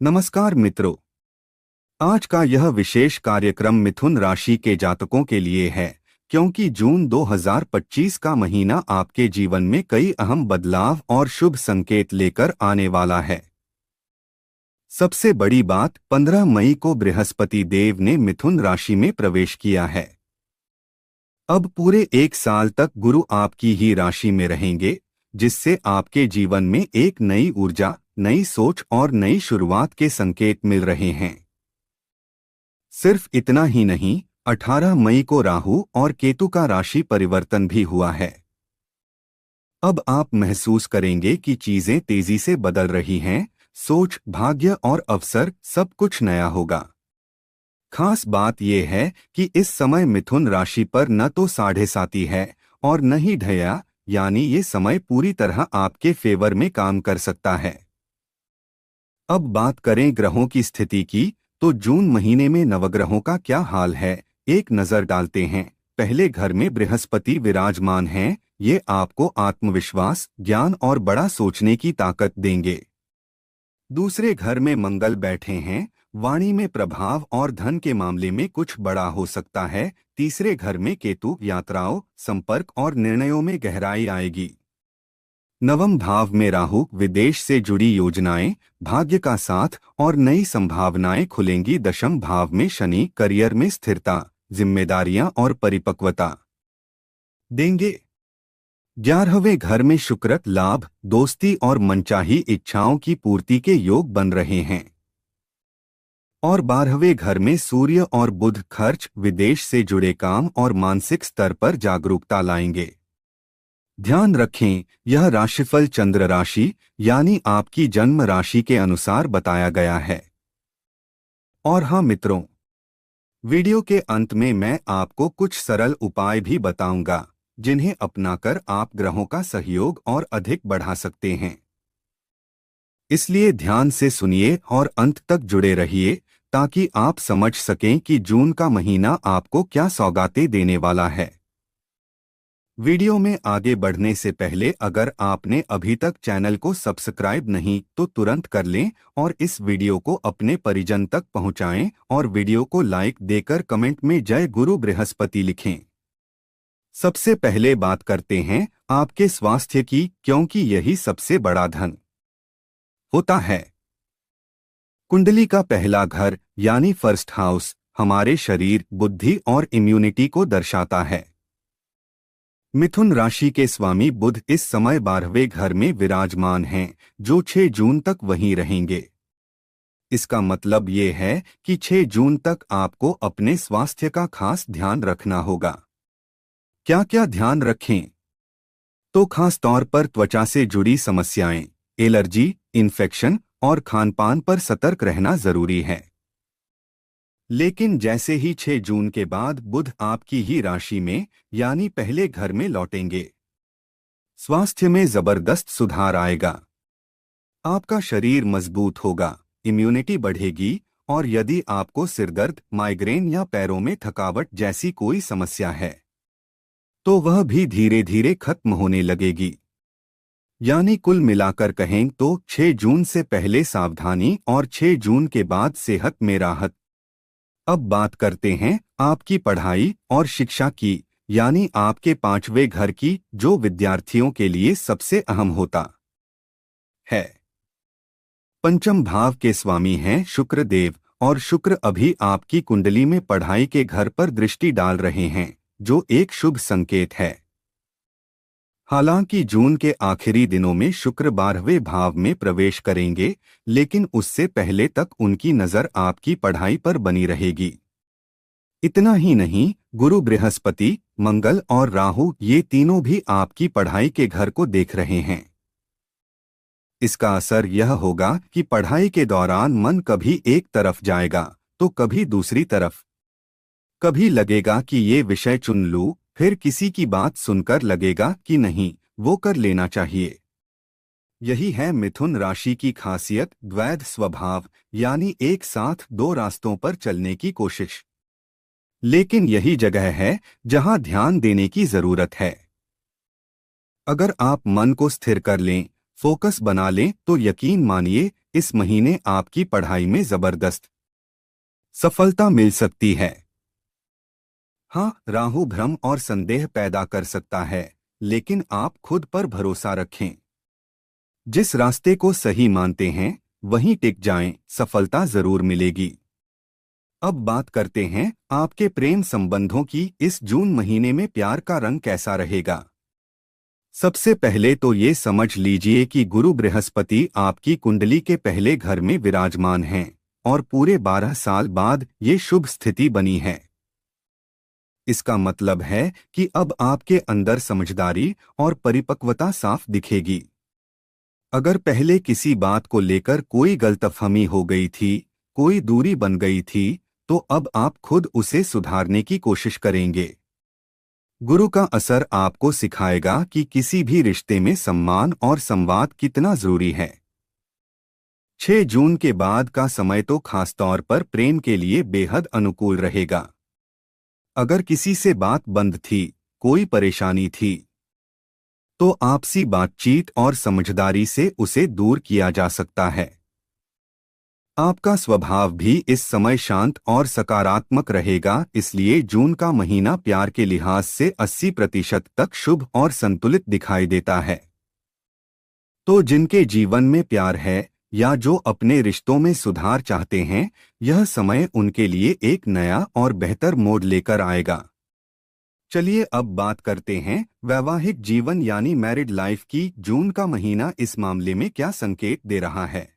नमस्कार मित्रों। आज का यह विशेष कार्यक्रम मिथुन राशि के जातकों के लिए है, क्योंकि जून 2025 का महीना आपके जीवन में कई अहम बदलाव और शुभ संकेत लेकर आने वाला है। सबसे बड़ी बात, 15 मई को बृहस्पति देव ने मिथुन राशि में प्रवेश किया है। अब पूरे एक साल तक गुरु आपकी ही राशि में रहेंगे, जिससे आपके जीवन में एक नई ऊर्जा, नई सोच और नई शुरुआत के संकेत मिल रहे हैं। सिर्फ इतना ही नहीं, 18 मई को राहु और केतु का राशि परिवर्तन भी हुआ है। अब आप महसूस करेंगे कि चीजें तेजी से बदल रही हैं, सोच, भाग्य और अवसर सब कुछ नया होगा। खास बात यह है कि इस समय मिथुन राशि पर न तो साढ़े साती है और न ही ढैया, यानी ये समय पूरी तरह आपके फेवर में काम कर सकता है। अब बात करें ग्रहों की स्थिति की, तो जून महीने में नवग्रहों का क्या हाल है, एक नजर डालते हैं। पहले घर में बृहस्पति विराजमान हैं, ये आपको आत्मविश्वास, ज्ञान और बड़ा सोचने की ताकत देंगे। दूसरे घर में मंगल बैठे हैं, वाणी में प्रभाव और धन के मामले में कुछ बड़ा हो सकता है। तीसरे घर में केतु, यात्राओं, संपर्क और निर्णयों में गहराई आएगी। नवम भाव में राहु, विदेश से जुड़ी योजनाएं, भाग्य का साथ और नई संभावनाएं खुलेंगी। दशम भाव में शनि, करियर में स्थिरता, जिम्मेदारियां और परिपक्वता देंगे। 11वें घर में शुक्र, लाभ, दोस्ती और मनचाही इच्छाओं की पूर्ति के योग बन रहे हैं। और 12वें घर में सूर्य और बुध, खर्च, विदेश से जुड़े काम और मानसिक स्तर पर जागरूकता लाएंगे। ध्यान रखें, यह राशिफल चंद्र राशि यानी आपकी जन्म राशि के अनुसार बताया गया है। और हाँ मित्रों, वीडियो के अंत में मैं आपको कुछ सरल उपाय भी बताऊंगा, जिन्हें अपनाकर आप ग्रहों का सहयोग और अधिक बढ़ा सकते हैं। इसलिए ध्यान से सुनिए और अंत तक जुड़े रहिए, ताकि आप समझ सकें कि जून का महीना आपको क्या सौगातें देने वाला है। वीडियो में आगे बढ़ने से पहले अगर आपने अभी तक चैनल को सब्सक्राइब नहीं तो तुरंत कर लें और इस वीडियो को अपने परिजन तक पहुंचाएं और वीडियो को लाइक देकर कमेंट में जय गुरु बृहस्पति लिखें। सबसे पहले बात करते हैं आपके स्वास्थ्य की, क्योंकि यही सबसे बड़ा धन होता है। कुंडली का पहला घर यानी फर्स्ट हाउस हमारे शरीर, बुद्धि और इम्यूनिटी को दर्शाता है। मिथुन राशि के स्वामी बुध इस समय 12वें घर में विराजमान हैं, जो 6 जून तक वहीं रहेंगे। इसका मतलब ये है कि 6 जून तक आपको अपने स्वास्थ्य का खास ध्यान रखना होगा। क्या क्या ध्यान रखें? तो खास तौर पर त्वचा से जुड़ी समस्याएं, एलर्जी, इन्फेक्शन और खानपान पर सतर्क रहना जरूरी है। लेकिन जैसे ही 6 जून के बाद बुध आपकी ही राशि में यानी पहले घर में लौटेंगे, स्वास्थ्य में जबरदस्त सुधार आएगा। आपका शरीर मजबूत होगा, इम्यूनिटी बढ़ेगी और यदि आपको सिरदर्द, माइग्रेन या पैरों में थकावट जैसी कोई समस्या है, तो वह भी धीरे धीरे खत्म होने लगेगी। यानी कुल मिलाकर कहें तो 6 जून से पहले सावधानी और 6 जून के बाद सेहत में राहत। अब बात करते हैं आपकी पढ़ाई और शिक्षा की, यानी आपके 5वें घर की, जो विद्यार्थियों के लिए सबसे अहम होता है। पंचम भाव के स्वामी हैं शुक्र देव, और शुक्र अभी आपकी कुंडली में पढ़ाई के घर पर दृष्टि डाल रहे हैं, जो एक शुभ संकेत है। हालांकि जून के आखिरी दिनों में शुक्र 12वें भाव में प्रवेश करेंगे, लेकिन उससे पहले तक उनकी नजर आपकी पढ़ाई पर बनी रहेगी। इतना ही नहीं, गुरु, बृहस्पति, मंगल और राहु ये तीनों भी आपकी पढ़ाई के घर को देख रहे हैं। इसका असर यह होगा कि पढ़ाई के दौरान मन कभी एक तरफ जाएगा तो कभी दूसरी तरफ। कभी लगेगा कि ये विषय चुन लूं, फिर किसी की बात सुनकर लगेगा कि नहीं, वो कर लेना चाहिए। यही है मिथुन राशि की खासियत, द्वैध स्वभाव, यानी एक साथ दो रास्तों पर चलने की कोशिश। लेकिन यही जगह है जहां ध्यान देने की जरूरत है। अगर आप मन को स्थिर कर लें, फोकस बना लें, तो यकीन मानिए इस महीने आपकी पढ़ाई में जबरदस्त सफलता मिल सकती है। हाँ, राहु भ्रम और संदेह पैदा कर सकता है, लेकिन आप खुद पर भरोसा रखें। जिस रास्ते को सही मानते हैं वहीं टिक जाएं, सफलता जरूर मिलेगी। अब बात करते हैं आपके प्रेम संबंधों की। इस जून महीने में प्यार का रंग कैसा रहेगा। सबसे पहले तो ये समझ लीजिए कि गुरु बृहस्पति आपकी कुंडली के पहले घर में विराजमान हैं और पूरे 12 साल बाद ये शुभ स्थिति बनी है। इसका मतलब है कि अब आपके अंदर समझदारी और परिपक्वता साफ दिखेगी। अगर पहले किसी बात को लेकर कोई गलतफहमी हो गई थी, कोई दूरी बन गई थी, तो अब आप खुद उसे सुधारने की कोशिश करेंगे। गुरु का असर आपको सिखाएगा कि किसी भी रिश्ते में सम्मान और संवाद कितना जरूरी है। 6 जून के बाद का समय तो खासतौर पर प्रेम के लिए बेहद अनुकूल रहेगा। अगर किसी से बात बंद थी, कोई परेशानी थी, तो आपसी बातचीत और समझदारी से उसे दूर किया जा सकता है। आपका स्वभाव भी इस समय शांत और सकारात्मक रहेगा, इसलिए जून का महीना प्यार के लिहाज से 80% तक शुभ और संतुलित दिखाई देता है। तो जिनके जीवन में प्यार है या जो अपने रिश्तों में सुधार चाहते हैं, यह समय उनके लिए एक नया और बेहतर मोड़ लेकर आएगा। चलिए अब बात करते हैं वैवाहिक जीवन यानी मैरिड लाइफ की। जून का महीना इस मामले में क्या संकेत दे रहा है।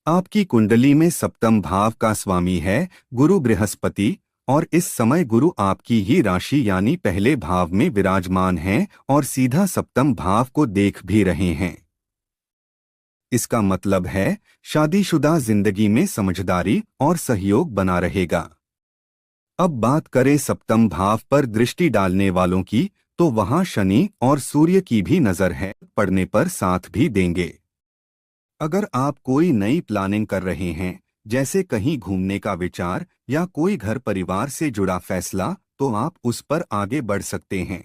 आपकी कुंडली में सप्तम भाव का स्वामी है गुरु बृहस्पति, और इस समय गुरु आपकी ही राशि यानी पहले भाव में विराजमान हैं और सीधा सप्तम भाव को देख भी रहे हैं। इसका मतलब है शादीशुदा जिंदगी में समझदारी और सहयोग बना रहेगा। अब बात करें सप्तम भाव पर दृष्टि डालने वालों की, तो वहां शनि और सूर्य की भी नजर है, पड़ने पर साथ भी देंगे। अगर आप कोई नई प्लानिंग कर रहे हैं, जैसे कहीं घूमने का विचार या कोई घर परिवार से जुड़ा फैसला, तो आप उस पर आगे बढ़ सकते हैं।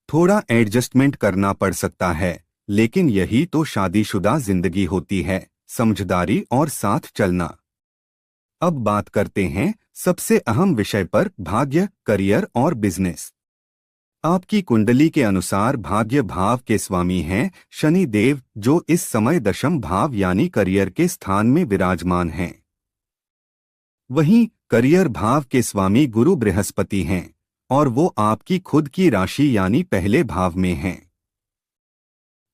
थोड़ा एडजस्टमेंट करना पड़ सकता है, लेकिन यही तो शादीशुदा जिंदगी होती है, समझदारी और साथ चलना। अब बात करते हैं सबसे अहम विषय पर, भाग्य, करियर और बिजनेस। आपकी कुंडली के अनुसार भाग्य भाव के स्वामी हैं शनि देव, जो इस समय दशम भाव यानी करियर के स्थान में विराजमान हैं। वहीं करियर भाव के स्वामी गुरु बृहस्पति हैं और वो आपकी खुद की राशि यानी पहले भाव में हैं।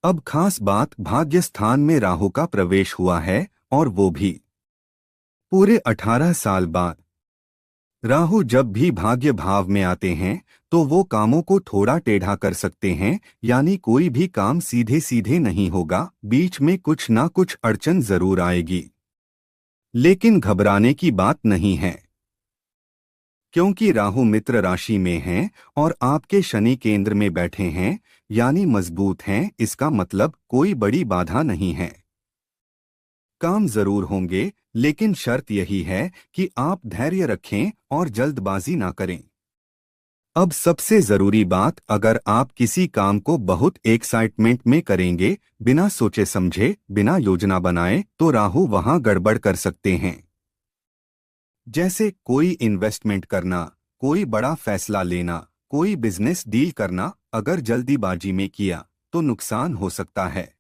अब खास बात, भाग्य स्थान में राहु का प्रवेश हुआ है और वो भी पूरे 18 साल बाद। राहु जब भी भाग्य भाव में आते हैं तो वो कामों को थोड़ा टेढ़ा कर सकते हैं, यानी कोई भी काम सीधे सीधे नहीं होगा, बीच में कुछ ना कुछ अड़चन जरूर आएगी। लेकिन घबराने की बात नहीं है, क्योंकि राहु मित्र राशि में हैं और आपके शनि केंद्र में बैठे हैं, यानी मजबूत हैं। इसका मतलब कोई बड़ी बाधा नहीं है। काम जरूर होंगे, लेकिन शर्त यही है कि आप धैर्य रखें और जल्दबाजी ना करें। अब सबसे जरूरी बात, अगर आप किसी काम को बहुत एक्साइटमेंट में करेंगे, बिना सोचे समझे, बिना योजना बनाए, तो राहु वहां गड़बड़ कर सकते हैं। जैसे कोई इन्वेस्टमेंट करना, कोई बड़ा फैसला लेना, कोई बिजनेस डील करना, अगर जल्दीबाजी में किया तो नुकसान हो सकता है।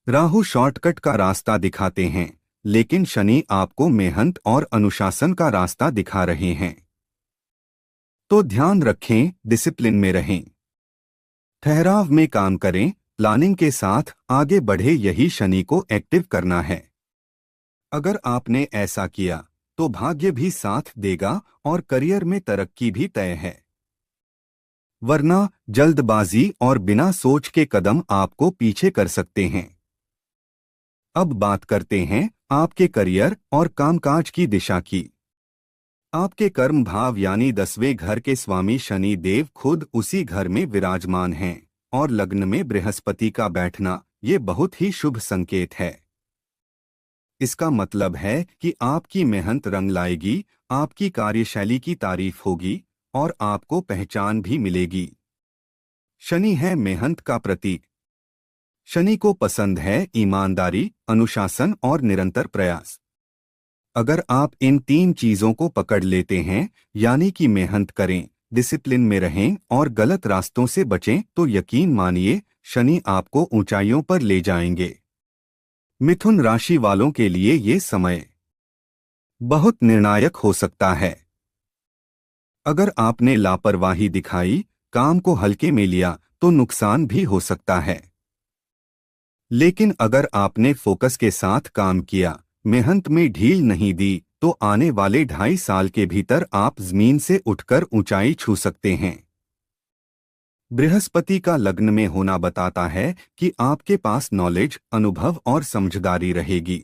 राहु शॉर्टकट का रास्ता दिखाते हैं, लेकिन शनि आपको मेहनत और अनुशासन का रास्ता दिखा रहे हैं। तो ध्यान रखें, डिसिप्लिन में रहें, ठहराव में काम करें, प्लानिंग के साथ आगे बढ़े, यही शनि को एक्टिव करना है। अगर आपने ऐसा किया तो भाग्य भी साथ देगा और करियर में तरक्की भी तय है। वरना जल्दबाजी और बिना सोच के कदम आपको पीछे कर सकते हैं। अब बात करते हैं आपके करियर और कामकाज की दिशा की। आपके कर्म भाव यानी 10वें घर के स्वामी शनि देव खुद उसी घर में विराजमान हैं और लग्न में बृहस्पति का बैठना ये बहुत ही शुभ संकेत है। इसका मतलब है कि आपकी मेहनत रंग लाएगी, आपकी कार्यशैली की तारीफ होगी और आपको पहचान भी मिलेगी। शनि है मेहनत का प्रतीक। शनि को पसंद है ईमानदारी, अनुशासन और निरंतर प्रयास। अगर आप इन 3 चीजों को पकड़ लेते हैं, यानी कि मेहनत करें, डिसिप्लिन में रहें और गलत रास्तों से बचें, तो यकीन मानिए शनि आपको ऊंचाइयों पर ले जाएंगे। मिथुन राशि वालों के लिए ये समय बहुत निर्णायक हो सकता है। अगर आपने लापरवाही दिखाई, काम को हल्के में लिया, तो नुकसान भी हो सकता है। लेकिन अगर आपने फोकस के साथ काम किया, मेहनत में ढील नहीं दी, तो आने वाले 2.5 साल के भीतर आप जमीन से उठकर ऊंचाई छू सकते हैं। बृहस्पति का लग्न में होना बताता है कि आपके पास नॉलेज, अनुभव और समझदारी रहेगी।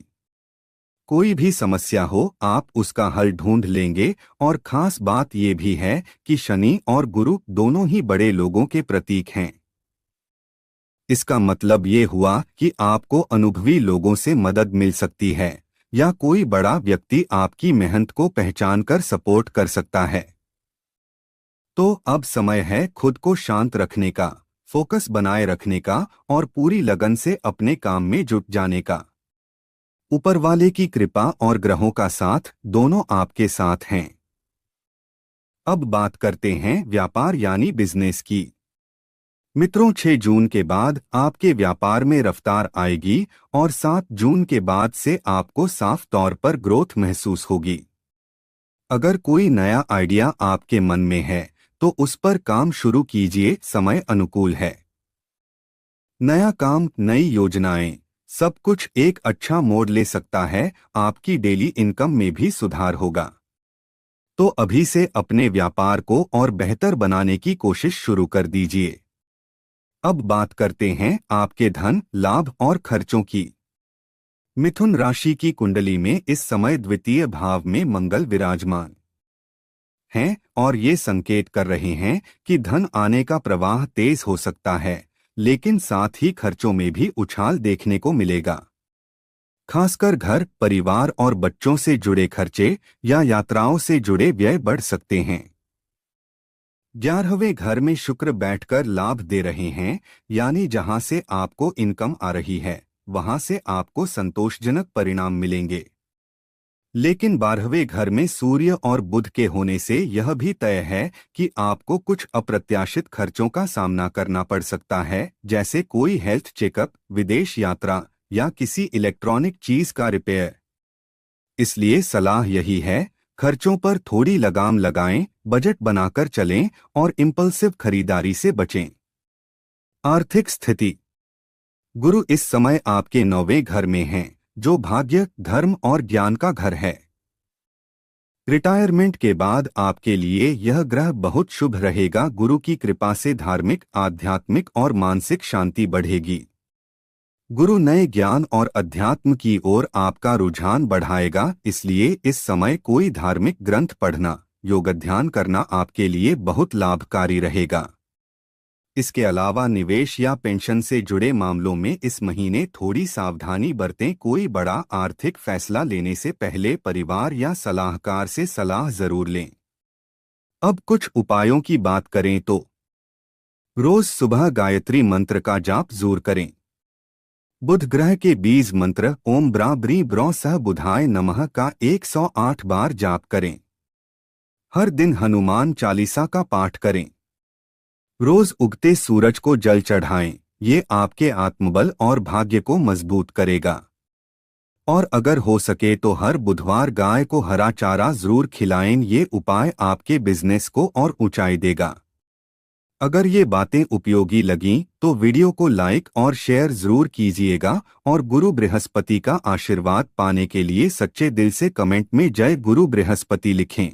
कोई भी समस्या हो, आप उसका हल ढूंढ लेंगे। और खास बात यह भी है कि शनि और गुरु दोनों ही बड़े लोगों के प्रतीक हैं। इसका मतलब ये हुआ कि आपको अनुभवी लोगों से मदद मिल सकती है, या कोई बड़ा व्यक्ति आपकी मेहनत को पहचानकर सपोर्ट कर सकता है। तो अब समय है खुद को शांत रखने का, फोकस बनाए रखने का और पूरी लगन से अपने काम में जुट जाने का। ऊपर वाले की कृपा और ग्रहों का साथ दोनों आपके साथ हैं। अब बात करते हैं व्यापार यानी बिजनेस की। मित्रों, 6 जून के बाद आपके व्यापार में रफ्तार आएगी और 7 जून के बाद से आपको साफ तौर पर ग्रोथ महसूस होगी। अगर कोई नया आइडिया आपके मन में है, तो उस पर काम शुरू कीजिए, समय अनुकूल है। नया काम, नई योजनाएं, सब कुछ एक अच्छा मोड़ ले सकता है। आपकी डेली इनकम में भी सुधार होगा। तो अभी से अपने व्यापार को और बेहतर बनाने की कोशिश शुरू कर दीजिए। अब बात करते हैं आपके धन, लाभ और खर्चों की। मिथुन राशि की कुंडली में इस समय द्वितीय भाव में मंगल विराजमान हैं और ये संकेत कर रहे हैं कि धन आने का प्रवाह तेज हो सकता है, लेकिन साथ ही खर्चों में भी उछाल देखने को मिलेगा। खासकर घर, परिवार और बच्चों से जुड़े खर्चे या यात्राओं से जुड़े व्यय बढ़ सकते हैं। 11वें घर में शुक्र बैठकर लाभ दे रहे हैं, यानी जहां से आपको इनकम आ रही है, वहां से आपको संतोषजनक परिणाम मिलेंगे। लेकिन 12वें घर में सूर्य और बुध के होने से यह भी तय है कि आपको कुछ अप्रत्याशित खर्चों का सामना करना पड़ सकता है, जैसे कोई हेल्थ चेकअप, विदेश यात्रा या किसी इलेक्ट्रॉनिक चीज का रिपेयर। इसलिए सलाह यही है, खर्चों पर थोड़ी लगाम लगाएं, बजट बनाकर चलें और इम्पल्सिव खरीदारी से बचें। आर्थिक स्थिति। गुरु इस समय आपके 9वें घर में हैं, जो भाग्य, धर्म और ज्ञान का घर है। रिटायरमेंट के बाद आपके लिए यह ग्रह बहुत शुभ रहेगा। गुरु की कृपा से धार्मिक, आध्यात्मिक और मानसिक शांति बढ़ेगी। गुरु नए ज्ञान और अध्यात्म की ओर आपका रुझान बढ़ाएगा, इसलिए इस समय कोई धार्मिक ग्रंथ पढ़ना, योग ध्यान करना आपके लिए बहुत लाभकारी रहेगा। इसके अलावा निवेश या पेंशन से जुड़े मामलों में इस महीने थोड़ी सावधानी बरतें। कोई बड़ा आर्थिक फैसला लेने से पहले परिवार या सलाहकार से सलाह जरूर लें। अब कुछ उपायों की बात करें तो रोज सुबह गायत्री मंत्र का जाप जरूर करें। बुध ग्रह के बीज मंत्र ओम ब्रा ब्री ब्रौ सह बुधाय नमः का 108 बार जाप करें। हर दिन हनुमान चालीसा का पाठ करें। रोज उगते सूरज को जल चढ़ाएं, ये आपके आत्मबल और भाग्य को मजबूत करेगा। और अगर हो सके तो हर बुधवार गाय को हरा चारा जरूर खिलाएं, ये उपाय आपके बिजनेस को और ऊंचाई देगा। अगर ये बातें उपयोगी लगीं तो वीडियो को लाइक और शेयर जरूर कीजिएगा और गुरु बृहस्पति का आशीर्वाद पाने के लिए सच्चे दिल से कमेंट में जय गुरु बृहस्पति लिखें।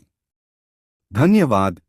धन्यवाद।